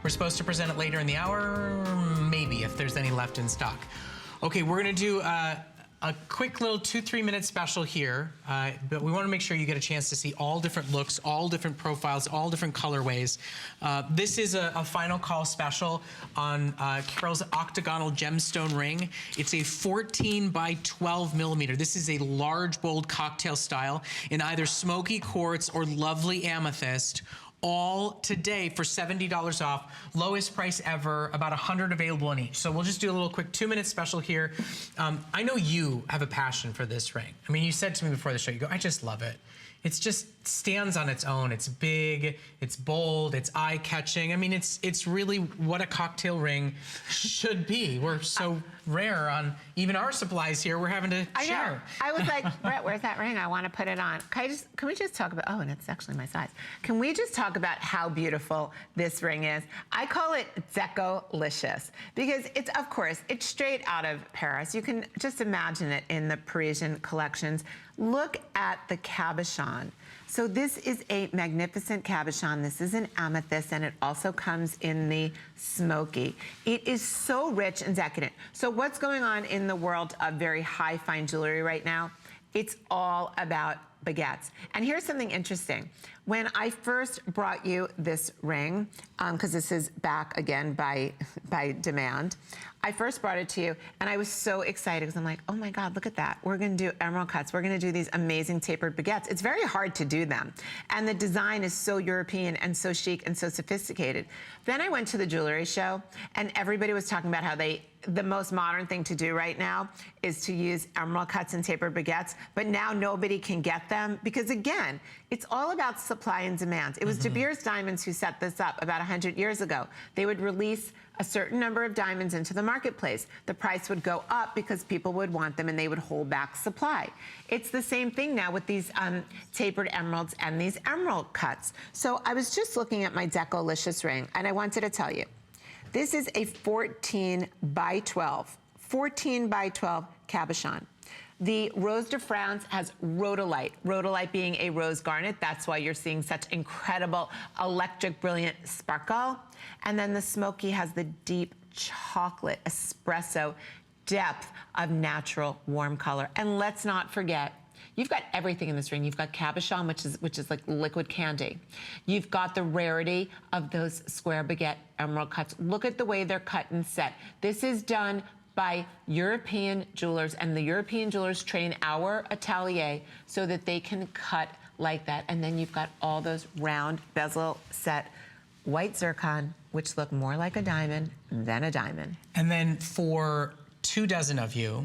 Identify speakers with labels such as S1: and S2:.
S1: We're supposed to present it later in the hour, maybe, if there's any left in stock. Okay, we're gonna do a quick little 2-3 minute special here, but we want to make sure you get a chance to see all different looks, all different profiles, all different colorways. This is a final call special on Carol's Octagonal Gemstone ring. It's a 14 by 12 millimeter. This is a large, bold cocktail style in either smoky quartz or lovely amethyst. All today for $70 off, lowest price ever, about 100 available in each. So we'll just do a little quick 2-minute special here. I know you have a passion for this ring. I mean, you said to me before the show, you go, I just love it. It just stands on its own. It's big, it's bold, it's eye-catching. I mean, it's really what a cocktail ring should be. We're so rare on even our supplies here. We're having to share.
S2: Know. I was like, Brett, where's that ring? I want to put it on. Can we just talk about, oh, and it's actually my size. Can we just talk about how beautiful this ring is? I call it Deco-licious because it's, of course, it's straight out of Paris. You can just imagine it in the Parisian collections. Look at the cabochon. So this is a magnificent cabochon. This is an amethyst, and it also comes in the smoky. It is so rich and decadent. So what's going on in the world of very high fine jewelry right now? It's all about baguettes. And here's something interesting. When I first brought you this ring, because this is back again by demand, I first brought it to you and I was so excited because I'm like, oh my God, look at that. We're gonna do emerald cuts. We're gonna do these amazing tapered baguettes. It's very hard to do them. And the design is so European and so chic and so sophisticated. Then I went to the jewelry show and everybody was talking about how the most modern thing to do right now is to use emerald cuts and tapered baguettes, but now nobody can get them because again, it's all about supply and demand. It was De Beers Diamonds who set this up about 100 years ago. They would release a certain number of diamonds into the marketplace. The price would go up because people would want them and they would hold back supply. It's the same thing now with these tapered emeralds and these emerald cuts. So I was just looking at my Deco-licious ring and I wanted to tell you, this is a 14 by 12 cabochon. The Rose de France has rhodolite. Rhodolite being a rose garnet, that's why you're seeing such incredible electric brilliant sparkle. And then the smoky has the deep chocolate espresso depth of natural warm color. And let's not forget, you've got everything in this ring. You've got cabochon, which is like liquid candy. You've got the rarity of those square baguette emerald cuts. Look at the way they're cut and set. This is done by European jewelers, and the European jewelers train our atelier so that they can cut like that. And then you've got all those round bezel set white zircon, which look more like a diamond than a diamond.
S1: And then for 24 of you,